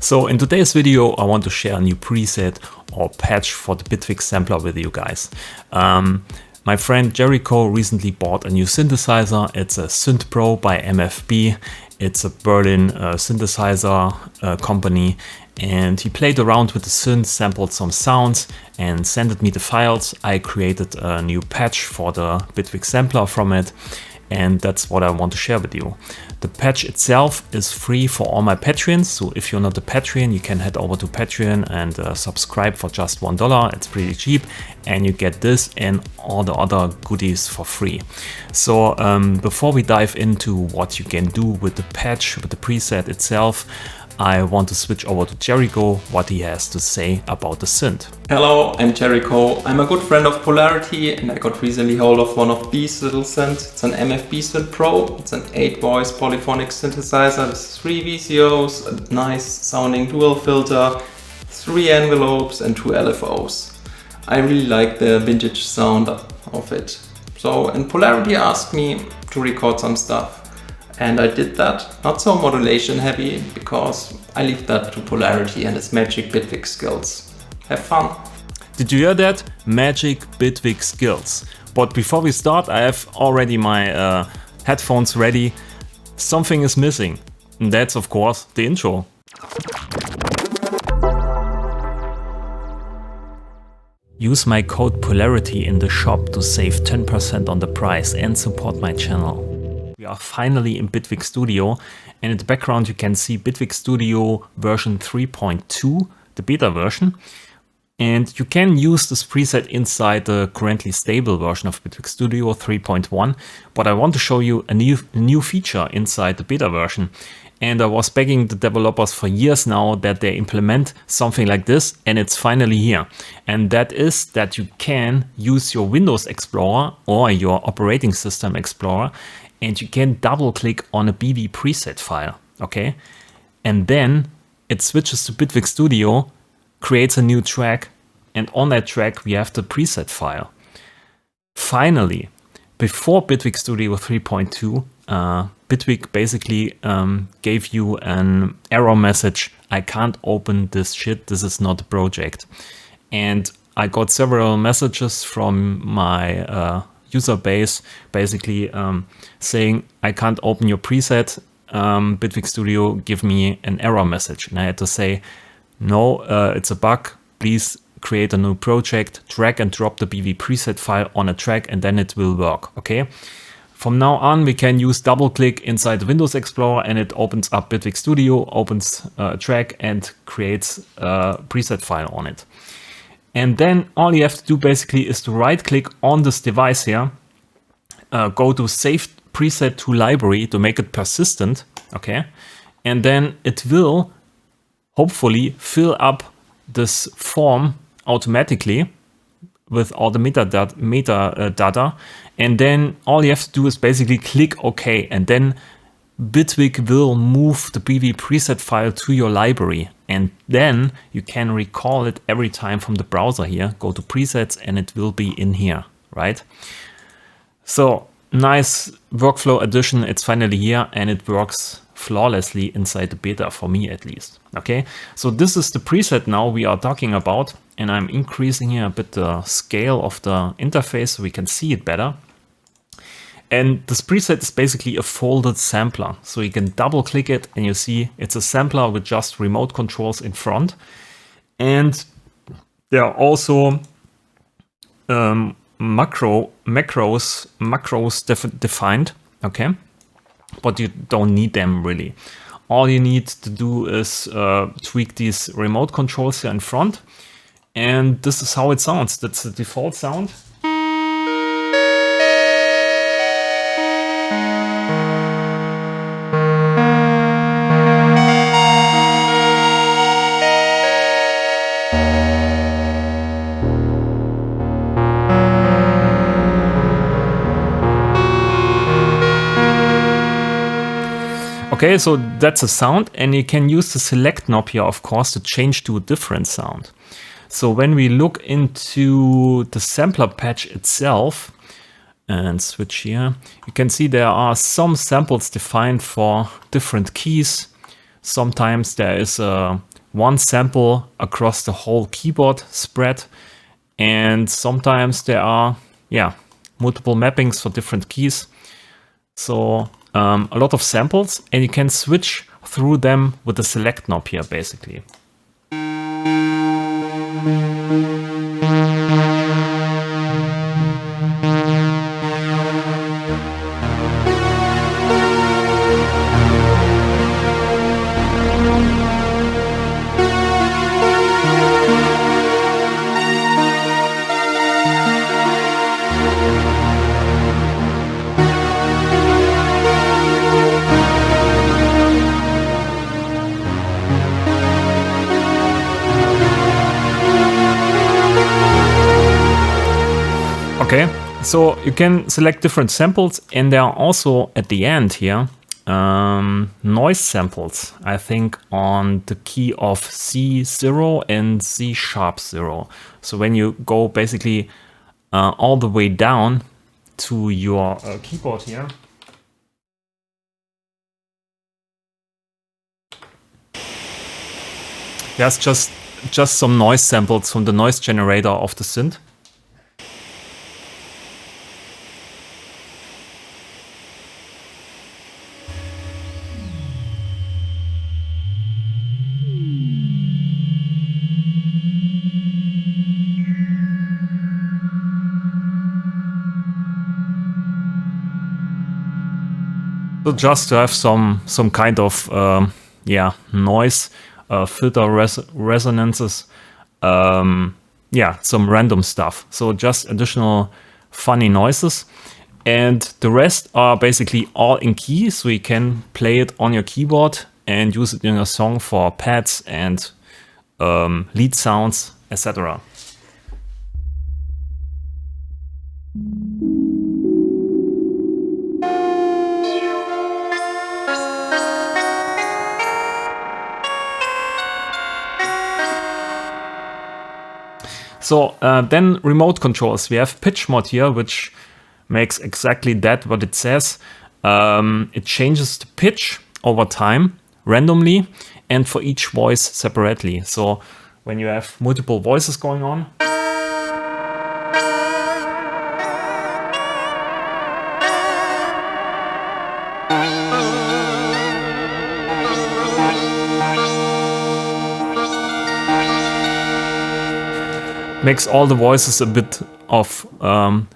So in today's video, I want to share a new preset or patch for the Bitwig sampler with you guys. My friend Jericho recently bought a new synthesizer. It's a Synth Pro by MFB. It's a Berlin synthesizer company. And he played around with the synth, sampled some sounds and sent me the files. I created a new patch for the Bitwig sampler from it. And that's what I want to share with you. The patch itself is free for all my Patreons. So if you're not a Patreon, you can head over to Patreon and subscribe for just $1. It's pretty cheap. And you get this and all the other goodies for free. So before we dive into what you can do with the patch, with the preset itself, I want to switch over to Jericho, what he has to say about the synth. Hello, I'm Jericho. I'm a good friend of Polarity and I got recently hold of one of these little synths. It's an MFB Synth Pro. It's an 8-voice polyphonic synthesizer with 3 VCOs, a nice sounding dual filter, 3 envelopes and 2 LFOs. I really like the vintage sound of it. So, and Polarity asked me to record some stuff. And I did that, not so modulation heavy, because I leave that to Polarity and his magic Bitwig skills. Have fun! Did you hear that? Magic Bitwig skills. But before we start, I have already my headphones ready. Something is missing. And that's of course the intro. Use my code Polarity in the shop to save 10% on the price and support my channel. We are finally in Bitwig Studio, and in the background you can see Bitwig Studio version 3.2, the beta version. And you can use this preset inside the currently stable version of Bitwig Studio 3.1, but I want to show you a new feature inside the beta version. And I was begging the developers for years now that they implement something like this, and it's finally here. And that is that you can use your Windows Explorer or your operating system Explorer, and you can double click on a BB preset file, okay? And then it switches to Bitwig Studio, creates a new track, and on that track we have the preset file. Finally, before Bitwig Studio 3.2, Bitwig basically gave you an error message. I can't open this shit, this is not a project. And I got several messages from my user base basically saying I can't open your preset, Bitwig Studio give me an error message, and I had to say no, it's a bug, please create a new project, drag and drop the BB preset file on a track and then it will work. Okay, from now on we can use double click inside the Windows Explorer and it opens up Bitwig Studio, opens a track and creates a preset file on it. And then all you have to do basically is to right click on this device here, go to save preset to library to make it persistent, okay? And then it will hopefully fill up this form automatically with all the metadata. And then all you have to do is basically click OK, and then Bitwig will move the BB preset file to your library, and then you can recall it every time from the browser here. Go to presets and it will be in here, right? So nice workflow addition. It's finally here and it works flawlessly inside the beta, for me at least. Okay, so this is the preset now we are talking about, and I'm increasing here a bit the scale of the interface so we can see it better. And this preset is basically a folded sampler. So you can double click it and you see it's a sampler with just remote controls in front. And there are also macros defined, okay? But you don't need them really. All you need to do is tweak these remote controls here in front. And this is how it sounds. That's the default sound. Okay, so that's a sound, and you can use the select knob here, of course, to change to a different sound. So when we look into the sampler patch itself and switch here, you can see there are some samples defined for different keys. Sometimes there is a one sample across the whole keyboard spread. And sometimes there are, multiple mappings for different keys. So a lot of samples, and you can switch through them with the select knob here, basically. Okay, so you can select different samples, and there are also at the end here noise samples, I think on the key of C0 and C#0. So when you go basically all the way down to your keyboard here, there's just some noise samples from the noise generator of the synth. So just to have some kind of noise, filter resonances, some random stuff. So just additional funny noises, and the rest are basically all in key, so you can play it on your keyboard and use it in a song for pads and lead sounds, etc. So then remote controls. We have pitch mod here, which makes exactly that, what it says. It changes the pitch over time randomly and for each voice separately. So when you have multiple voices going on, makes all the voices a bit of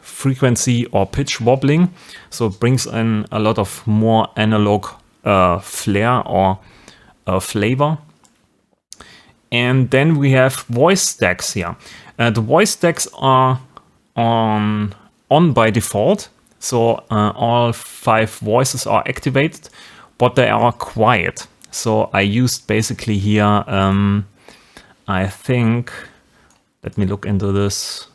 frequency or pitch wobbling, so it brings in a lot of more analog flair or flavor. And then we have voice stacks here. The voice stacks are on by default, so all 5 voices are activated, but they are quiet. So I used basically here, I think, let me look into this.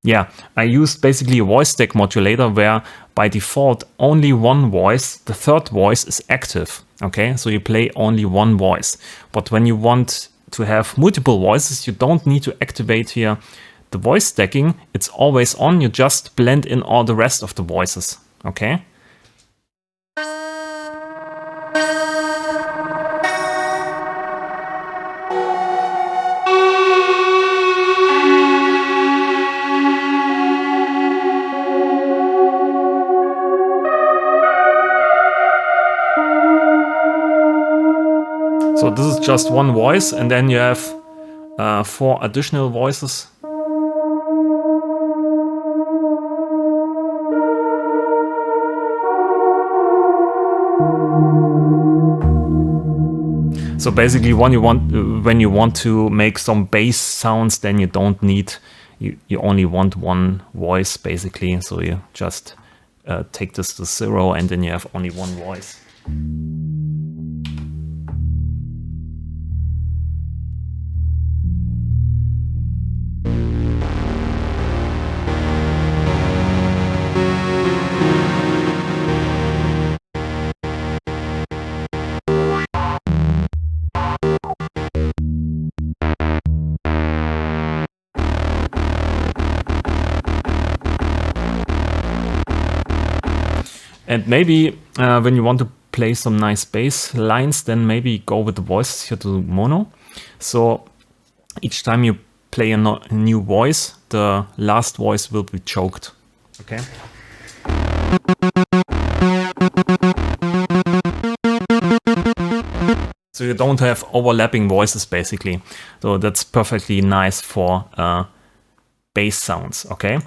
Yeah, I used basically a voice stack modulator where by default only one voice, the third voice, is active. Okay, so you play only one voice. But when you want to have multiple voices, you don't need to activate here the voice stacking. It's always on. You just blend in all the rest of the voices. Okay. So this is just one voice, and then you have 4 additional voices. So basically, when you want to make some bass sounds, then you don't need, you only want one voice basically. So you just take this to 0, and then you have only one voice. And maybe when you want to play some nice bass lines, then maybe go with the voices here to mono. So each time you play a new voice, the last voice will be choked. Okay. So you don't have overlapping voices basically. So that's perfectly nice for bass sounds. Okay.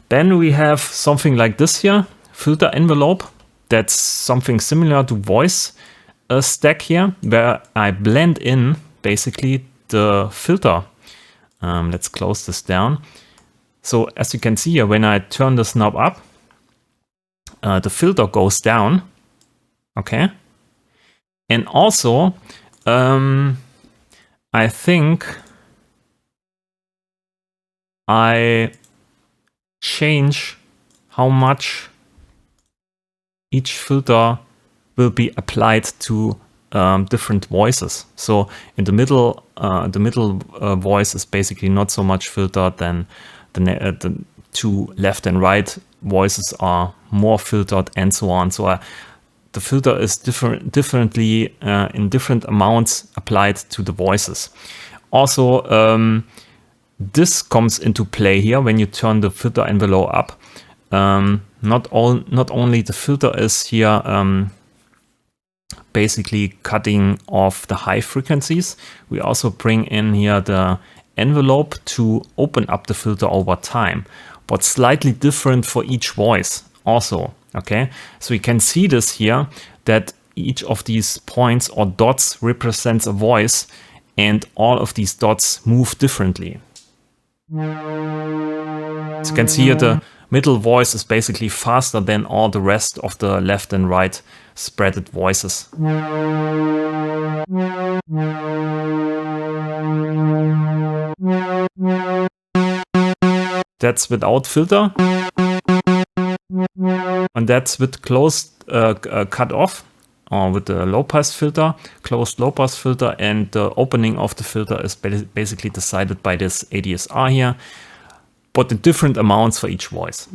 Then we have something like this here, filter envelope. That's something similar to voice stack here, where I blend in basically the filter. Let's close this down. So as you can see here, when I turn this knob up, the filter goes down. Okay. And also, I think I change how much each filter will be applied to different voices. So in the middle voice is basically not so much filtered, than the two left and right voices are more filtered, and so on. So the filter is differently in different amounts applied to the voices. Also, this comes into play here when you turn the filter envelope up. Not only the filter is here basically cutting off the high frequencies, we also bring in here the envelope to open up the filter over time, but slightly different for each voice also. Okay, so you can see this here, that each of these points or dots represents a voice, and all of these dots move differently. As you can see here, the middle voice is basically faster than all the rest of the left and right spreaded voices. That's without filter. And that's with closed cut off, or with the low pass filter, closed low pass filter, and the opening of the filter is basically decided by this ADSR here, but in different amounts for each voice.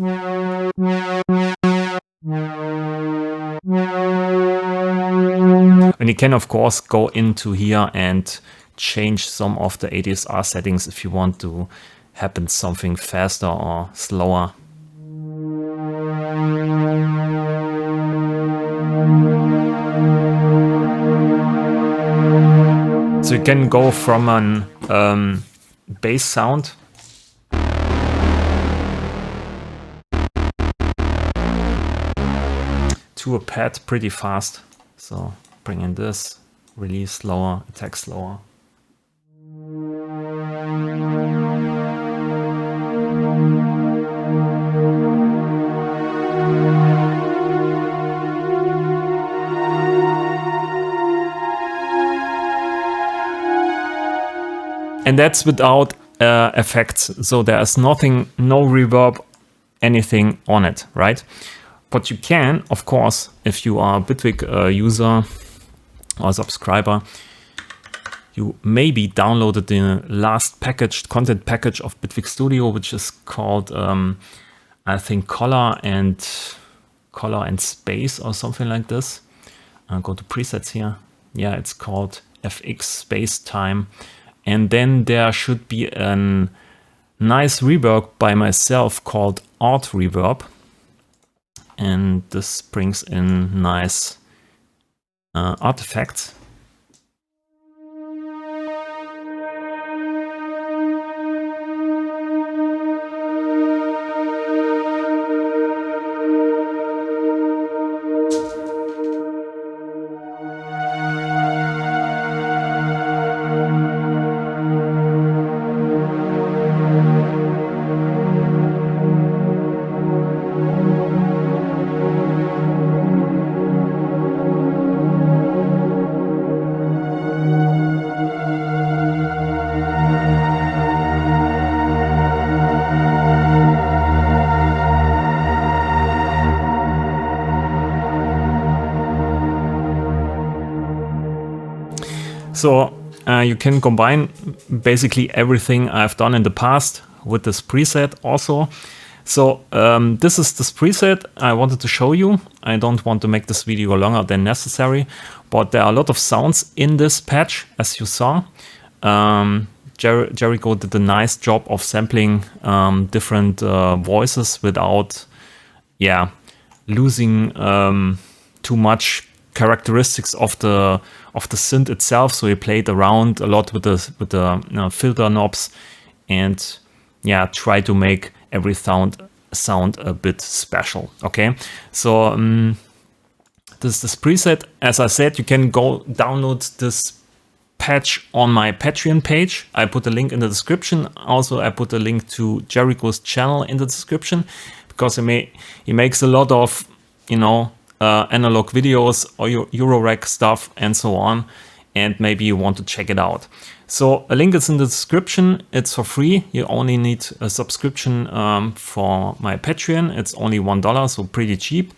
And you can of course go into here and change some of the ADSR settings if you want to happen something faster or slower. So you can go from an bass sound to a pad pretty fast. So bring in this, release slower, attack slower. And that's without effects, so there is nothing, no reverb, anything on it, right? But you can, of course, if you are a Bitwig user or subscriber, you maybe downloaded the last content package of Bitwig Studio, which is called, I think, Color and Space or something like this. Go to presets here. Yeah, it's called FX Space Time. And then there should be a nice rework by myself called Art Reverb. And this brings in nice artifacts. So you can combine basically everything I've done in the past with this preset also. So this is this preset I wanted to show you. I don't want to make this video longer than necessary, but there are a lot of sounds in this patch, as you saw. Jericho did a nice job of sampling different voices without, losing too much characteristics of the synth itself. So he played around a lot with the filter knobs and try to make every sound a bit special. Okay, so this is this preset. As I said, you can go download this patch on my Patreon page. I put a link in the description. Also, I put a link to Jericho's channel in the description, because he makes a lot of, analog videos or Eurorec stuff and so on, and maybe you want to check it out. So a link is in the description. It's for free. You only need a subscription for my Patreon. It's only $1, so pretty cheap.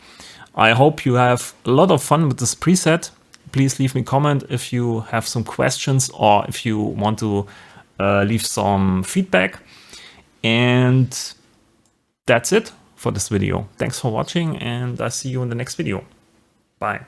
I hope you have a lot of fun with this preset. Please leave me a comment if you have some questions or if you want to leave some feedback. And that's it for this video. Thanks for watching, and I see you in the next video. Bye.